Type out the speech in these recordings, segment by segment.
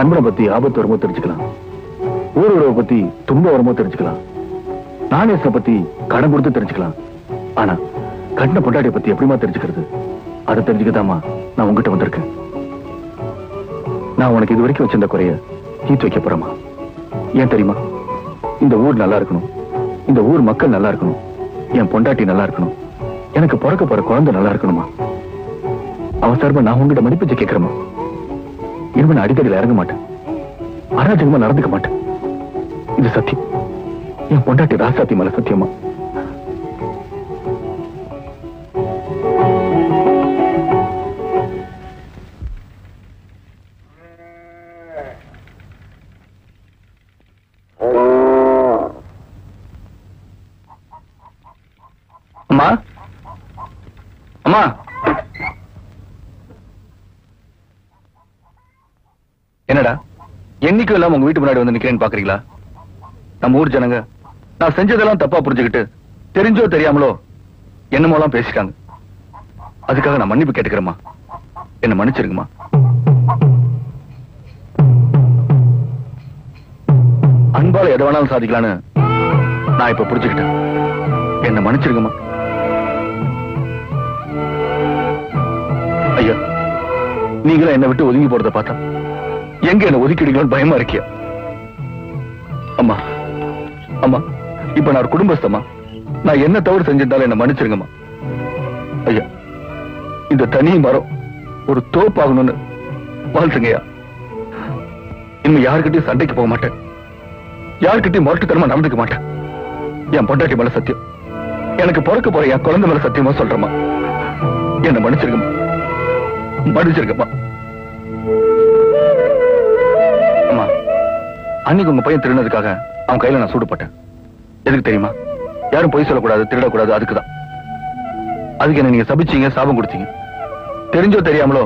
நண்பனை பத்தி ஆபத்து வருமோ தெரிஞ்சுக்கலாம், ஊர் உறவை பத்தி துன்பம் வருமோ தெரிஞ்சுக்கலாம், நாணயத்தை பத்தி கடன் கொடுத்து தெரிஞ்சுக்கலாம். ஆனா கண்ண பொண்டாட்டியை பத்தி எப்படிமா தெரிஞ்சுக்கிறது? அதை தெரிஞ்சுக்கதாமா நான் உங்ககிட்ட வந்திருக்கேன். நான் உனக்கு இது வரைக்கும் வச்சிருந்த குறைய தீர்த்து வைக்க போறேமா. ஏன் தெரியுமா? இந்த ஊர் நல்லா இருக்கணும், இந்த ஊர் மக்கள் நல்லா இருக்கணும், என் பொண்டாட்டி நல்லா இருக்கணும், எனக்கு பிறக்க போற குழந்தை நல்லா இருக்கணுமா. அவசரமா நான் உங்ககிட்ட மதிப்பிச்சு கேட்கிறேமா. இனிமே நான் அடிக்கடியில் இறங்க மாட்டேன், அராஜகமா நடந்துக்க மாட்டேன். இது சத்தியம், என் பொண்டாட்டி ராசாத்தி மேல சத்தியமா. அம்மா, அம்மா, என்னடா என்னைக்கும் இல்லாம உங்க வீட்டு முன்னாடி வந்து நிக்கிறேன்னு பாக்குறீங்களா? நம்ம ஊர் ஜனங்க நான் செஞ்சதெல்லாம் தப்பா புரிஞ்சுக்கிட்டு தெரிஞ்சோ தெரியாமலோ என்னமோலாம் பேசிட்டாங்க. அதுக்காக நான் மன்னிப்பு கேட்டுக்கிறேம்மா, என்ன மன்னிச்சிருக்குமா. அன்பால எதை வேணாலும் சாதிக்கலான்னு நான் இப்ப புரிஞ்சுக்கிட்டேன். என்ன மன்னிச்சிருக்குமா. ஐயா, நீங்களும் என்னை விட்டு ஒதுங்கி போறதை பார்த்தா எங்க என்ன ஒதுக்கிடுங்களோன்னு பயமா இருக்கியா? அம்மா, அம்மா, இப்ப நான் ஒரு குடும்பஸ்தமா, நான் என்ன தவறு செஞ்சிருந்தாலும் என்ன மன்னிச்சிருங்கம்மா. ஐயா, இந்த தனி மரம் ஒரு தோப்பாகணும்னு வாழ்த்துங்கய்யா. இன்னும் யாருக்கிட்டையும் சண்டைக்கு போக மாட்டேன், யாருக்கிட்டையும் முரட்டுத்தனமா நடந்துக்க மாட்டேன். என் பொண்டாட்டி மேல சத்தியம், எனக்கு பிறக்க போற என் குழந்தை மேல சத்தியமா சொல்றேம்மா. என்ன மன்னிச்சிருக்கமா, மன்னிச்சிருக்கமா. அம்மா, அன்னைக்கு உங்க பையன் திருடினதுக்காக அவன் கையில நான் சூடுபட்டேன். எதுக்கு தெரியுமா? யாரும் பொய் சொல்லக்கூடாது, திருடக்கூடாது, அதுக்குதான். அதுக்கு என்ன நீங்க சபிச்சீங்க, சாபம் கொடுத்தீங்க. தெரிஞ்சோ தெரியாமலோ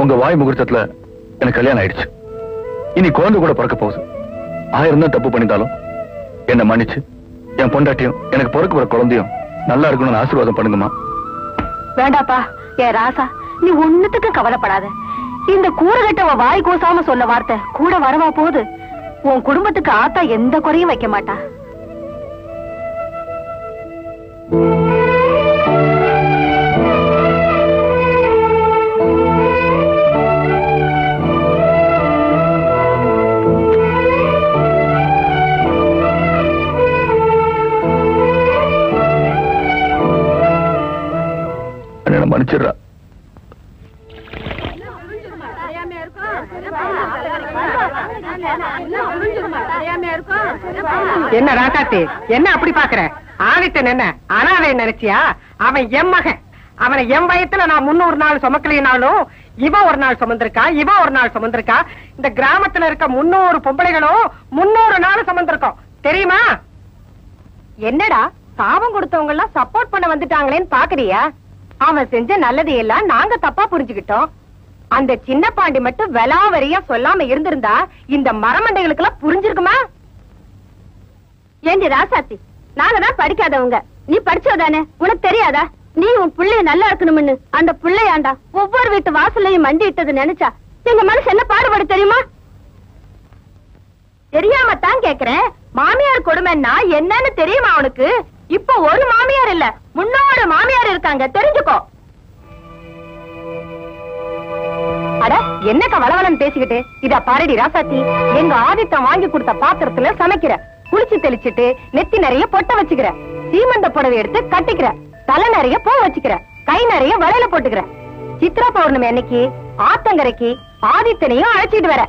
உங்க வாய் முகூர்த்தத்துல எனக்கு கல்யாணம் ஆயிடுச்சு. இனி குழந்தை கூட பிறக்க போகுது. 1000 தான் தப்பு பண்ணிட்டாலும் என்ன மன்னிச்சு என் பொண்டாட்டியும் எனக்கு பிறக்க போற குழந்தையும் நல்லா இருக்கணும்னு ஆசீர்வாதம் பண்ணுங்கம்மா. வேண்டாப்பா, ஏ ராசா, நீ ஒண்ணுத்துக்கு கவலைப்படாத. இந்த கூறுகட்ட வாய் கூசாம சொன்ன வார்த்தை கூட வரவா போகுது. உன் குடும்பத்துக்கு ஆத்தா எந்த குறையும் வைக்க மாட்டா. மன்னிச்சிடுறா. என்ன ராசாத்தி, என்ன அப்படி பாக்குற? ஆதித்தன் என்ன அனாதை நினைச்சியா? அவன் என் மகன். அவனை என் வயத்துல நான் 300 நாள் சுமக்கலினாலும் இவ ஒரு நாள் சுமந்திருக்கா, இவ ஒரு நாள் சுமந்திருக்கா. இந்த கிராமத்துல இருக்க 300 பொம்பளைகளும் 300 நாள் சுமந்திருக்கோம், தெரியுமா? என்னடா சாபம் கொடுத்தவங்க எல்லாம் சப்போர்ட் பண்ண வந்துட்டாங்களேன்னு பாக்குறியா? அவன் செஞ்ச நல்லது எல்லாம் நாங்க தப்பா புரிஞ்சுக்கிட்டோம். அந்த சின்ன பாண்டி மட்டும் வெலாவரியா சொல்லாம இருந்திருந்தா இந்த மரமண்டைகளுக்கு எல்லாம் புரிஞ்சிருக்குமா? ஏண்டி ராசாத்தி, நாங்க தான் படிக்காதவங்க, நீ படிச்சதானே, உனக்கு தெரியாதா? நீ உன் பிள்ளைய நல்லா இருக்கணும்னு அந்த பிள்ளையாண்டா ஒவ்வொரு வீட்டு வாசல்லையும் மண்டி இட்டது நினைச்சா எங்க மனசு என்ன பாடுபடு தெரியுமா? தெரியாம தான் கேக்குறேன். மாமியார் கொடுமைன்னா என்னன்னு தெரியுமா உனக்கு? இப்ப ஒரு மாமியார் இல்ல, 300 மாமியார் இருக்காங்க, தெரிஞ்சுக்கோ. அட என்னக்கா வளவலன்னு பேசிக்கிட்டு? இதா பாரடி ராசாத்தி, எங்க ஆதித்தம் வாங்கி கொடுத்த பாத்திரத்துல சமைக்கிற, குளிச்சு தெளிச்சிட்டு நெத்தி நிறைய பொட்ட வச்சுக்கிற, சீமந்த புடவை எடுத்து கட்டிக்கிற, தலை நிறைய பூ வச்சுக்கிற, கை நிறைய வளையல போட்டுக்கிற. சித்ரா பௌர்ணமி அன்னைக்கு ஆத்தங்கரைக்கு ஆதித்தனையும் அழைச்சிட்டு வர.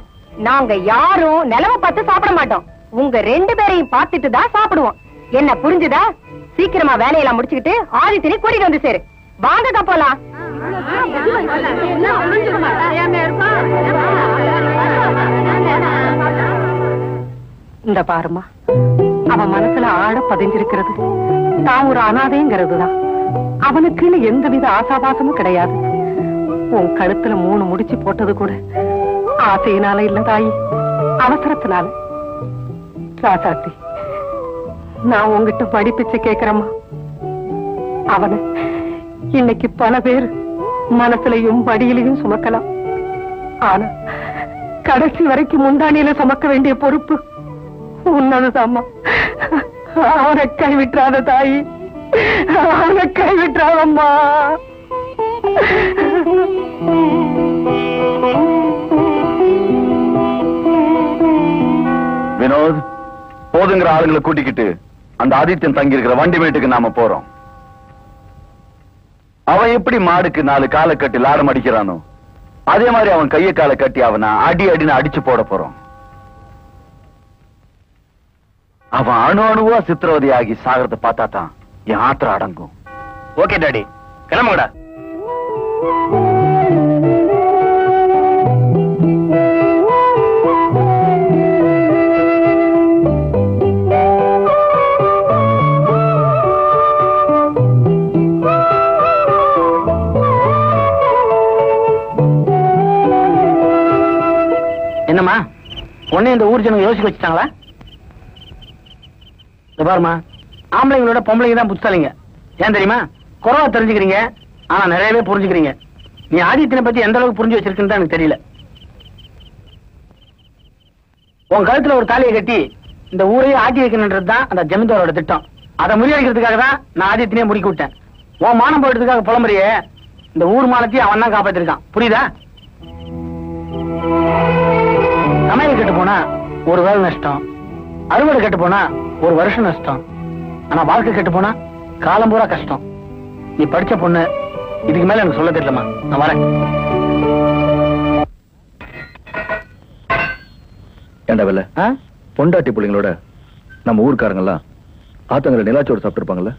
நாங்க யாரும் நிலவ பார்த்து சாப்பிட மாட்டோம், உங்க 2 பேரையும் பார்த்துட்டு தான் சாப்பிடுவோம். என்ன புரிஞ்சுதா? சீக்கிரமா வேலையெல்லாம் முடிச்சுக்கிட்டு ஆதித்தனை கூட்டிட்டு வந்து சேரு. வாங்கக்கா போலாம். இந்த பாருமா, அவன் மனசுல ஆழ பதிஞ்சிருக்கிறது தான் ஒரு அனாதைங்கிறதுதான். அவனுக்குன்னு எந்தவித ஆசாபாசமும் கிடையாது. உன் கழுத்துல 3 முடிச்சு போட்டது கூட ஆசையினால இல்ல தாயி, அவசரத்தினால. ராசாத்தி, நான் உங்ககிட்ட படிப்பிச்சு கேக்குறேம்மா. அவனை இன்னைக்கு பல பேர் மனசுலையும் படியிலையும் சுமக்கலாம். ஆனா கடைசி வரைக்கும் முந்தானியில சுமக்க வேண்டிய பொறுப்பு உன்னதுதாம்மா. அவனை கைவிட்டுறாத தாயி, அவனை கைவிட்டுறாதம்மா. வினோத், போதுங்கிற ஆளுங்களை கூட்டிக்கிட்டு அந்த ஆதித்யன் தங்கி இருக்கிற வண்டி மேட்டுக்கு நாம போறோம். அவன் எப்படி மாடுக்கு 4 காலை கட்டி லாடம் அடிக்கிறானோ அதே மாதிரி அவன் கையை காலை கட்டி அவனை அடின்னு அடிச்சு போட போறோம். அவன் அணுவா சித்திரவதையாகி சாகிறத பார்த்தா தான் என் ஆத்திரம் அடங்கும். ஓகே டாடி, கிளம்புடா. என்னம்மா உடனே இந்த ஊர் ஜனங்க யோசிக்க வச்சுட்டாங்களா? பாருமா, ஆம்பளைங்களோட பொம்பளைங்க தான் புத்தாளிங்க. ஏன் தெரியுமா? குறவா தெரிஞ்சுக்கிறீங்க, ஆனா நிறையவே புரிஞ்சுக்கிறீங்க. நீ ஆதித்யனை பத்தி எந்த அளவுக்கு புரிஞ்சு வச்சிருக்குன்னு எனக்கு தெரியல. உன் கழுத்துல ஒரு தாலியை கட்டி இந்த ஊரையே ஆட்டி வைக்கணுன்றது தான் அந்த ஜமீன்தாரோட திட்டம். அதை முறியடிக்கிறதுக்காக தான் நான் ஆதித்யனே முடிக்க விட்டேன். உன் மானம் போயிட்டதுக்காக புலம்புறியே, இந்த ஊர் மானத்தையும் அவன் தான் காப்பாத்திருக்கான். புரியுதா? சமையல் கெட்டு போனா ஒரு வேலை நஷ்டம், அறுவடை கெட்டு போனா ஒரு வருஷம் நஷ்டம். ஆனா வாழ்க்கை கெட்டு போனா காலம் பூரா கஷ்டம். நீ படிச்ச பொண்ணு, இதுக்கு மேல எனக்கு சொல்ல தெரியலமா. நான் வரேன். ஏண்டா வெல்ல, பொண்டாட்டி பிள்ளைங்களோட நம்ம ஊர்க்காரங்கெல்லாம் ஆத்தங்கரை நிலாச்சோடு சாப்பிட்டு இருப்பாங்கல்ல?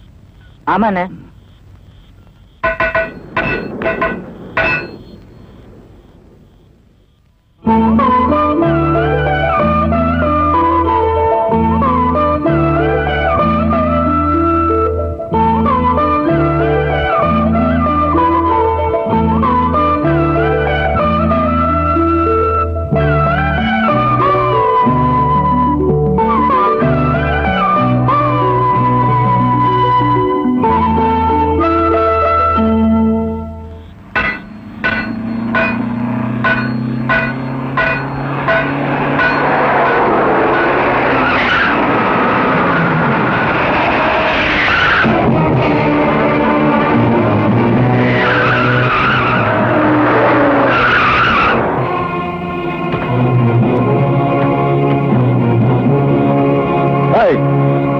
ஆமாண்ணே.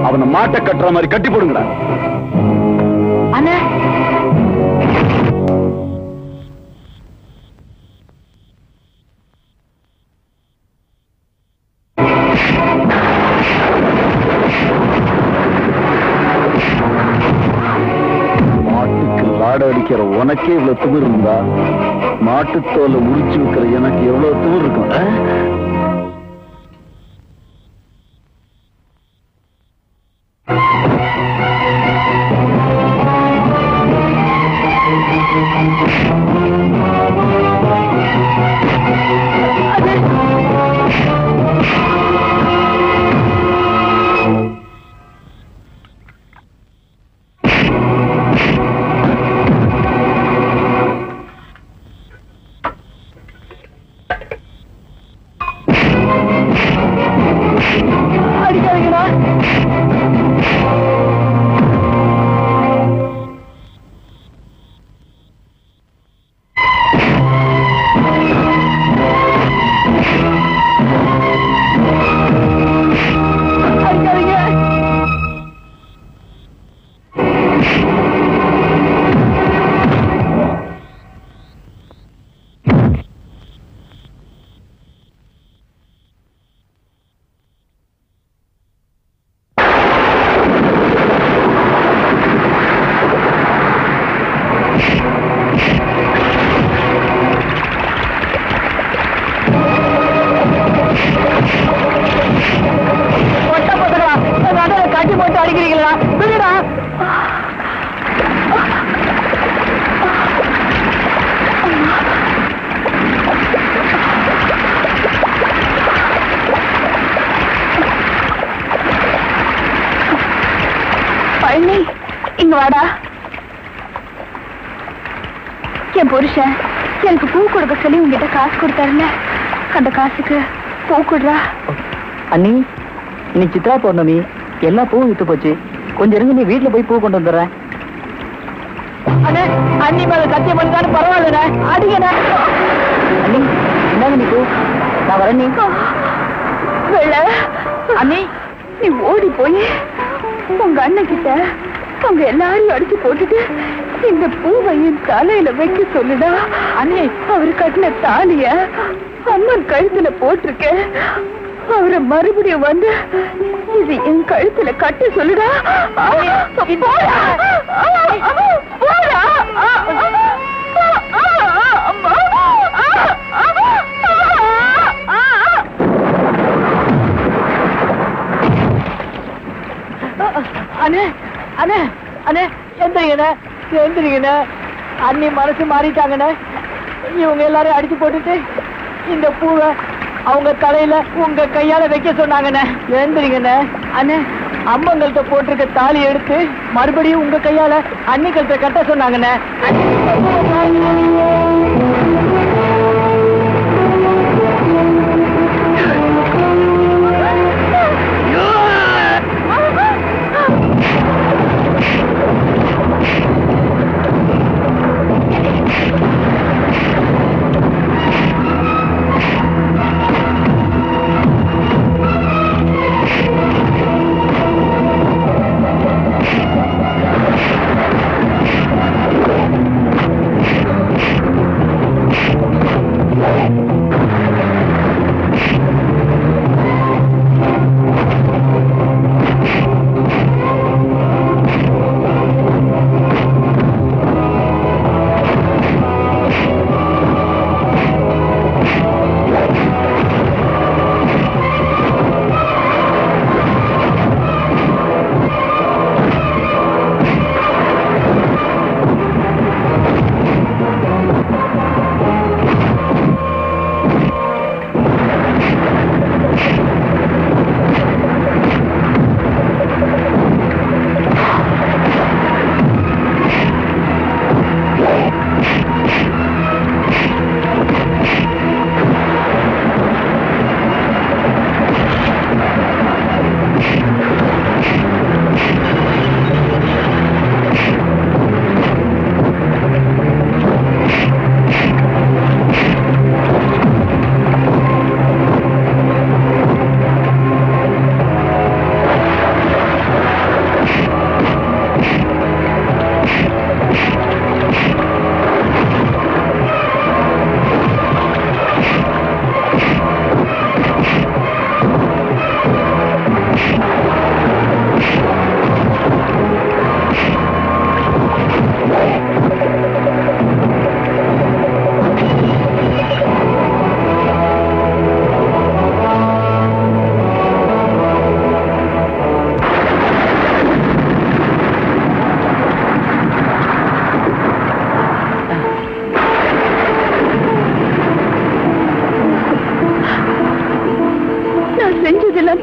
அவனை மாட்டை கட்டுற மாதிரி கட்டி போடுங்கடா. அண்ணா, மாட்டுக்கு லாட அடிக்கிற உனக்கே இவ்வளவு திமிர் இருந்தா மாட்டுத்தோலை உரிச்சு வைக்கிற எனக்கு எவ்வளவு திமிர் இருக்கும். காட்டி போட்டு அடிக்கிறீங்களா? சொல்லுடா. பழனி, இங்க வாடா. என் புருஷன் எனக்கு பூ கொடுக்க சொல்லி உங்ககிட்ட காசு கொடுத்தாருல, அந்த காசுக்கு பூ கொடுறா. அண்ணி, இன்னைக்கு சித்ரா பௌர்ணமி, எல்லா பூவும் வித்து போச்சு. கொஞ்சம் இருங்க, நீ வீட்டுல போய் பூ கொண்டு வந்துடுறேன். அண்ணி மேல சத்தியம் பண்ணிட்டாலும் பரவாயில்ல, அடிங்க. அண்ணி என்னங்க நீ பூ, நான் வரேன். நீ அண்ணி, நீ ஓடி போய் உங்க அண்ணன் கிட்ட அவங்க எல்லாரையும் அடிச்சு போட்டுட்டு இந்த பூவையின் தலையில வைக்க சொல்லுடா. அண்ணே, அவரு கட்டின தாலிய அம்மன் கழுத்துல போட்டிருக்கேன். அவரை மறுபடியும் வந்து இது என் கழுத்துல கட்ட சொல்லுடா. அண்ணே அண்ணே அண்ணே, எந்திரிங்கண்ணே, எந்திரிங்கண்ணே. அண்ணி மனசு மாறிட்டாங்கண்ணே. இவங்க எல்லாரும் அடிச்சு போட்டுட்டு இந்த பூவை அவங்க தலையில உங்க கையால வைக்க சொன்னாங்கண்ணே. எழுந்திரிங்கண்ணே. அண்ணே, அம்மங்கள்கிட்ட போட்டிருக்க தாலி எடுத்து மறுபடியும் உங்க கையால அண்ணி கழுத்தை கட்ட சொன்னாங்கண்ணே.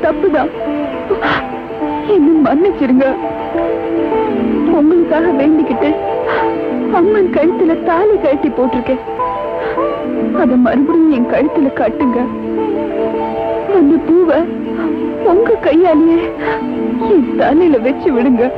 தப்புதான், என்ன மன்னிச்சிருங்க. உங்களுக்காக வேண்டிக்கிட்டு அம்மன் கழுத்துல தாலி கட்டி போட்டிருக்கேன். அத மறுபடியும் என் கழுத்துல கட்டுங்க. அந்த பூவை உங்க கையாலேயே என் தலையில வச்சு விடுங்க.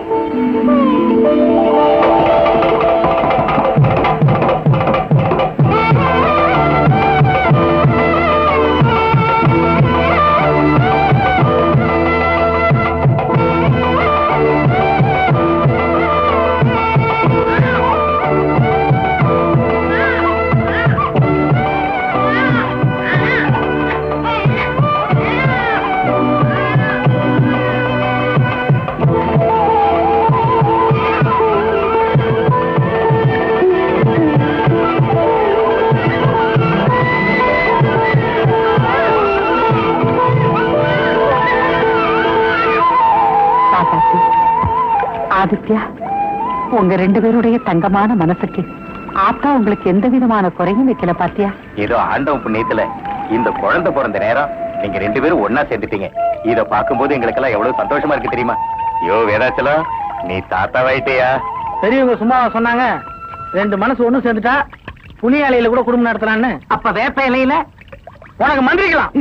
ஆதித்யா, உங்க ரெண்டு பேருடைய தங்கமான மனசுக்கு ஆத்தா உங்களுக்கு எந்த விதமான குறையும் வைக்கல பாத்தியா? ஏதோ ஆண்டவன் புண்ணியத்துல இந்த குழந்தை பிறந்த நேரம் நீங்க ரெண்டு பேரும் ஒன்னா சேர்ந்துட்டீங்க. இத பாக்கும்போது எங்களுக்கெல்லாம் எவ்வளவு சந்தோஷமா இருக்கு தெரியுமா? யோ வேதாச்சலம், நீ தாத்தாவாயிட்டியா? பெரியவங்க சும்மா சொன்னாங்க, ரெண்டு மனசு ஒண்ணு சேர்ந்துட்டா புளிய இலையில கூட குடும்பம் நடத்தலான்னு. அப்ப வேப்ப இலையில உனக்கு மந்திரிக்கலாம்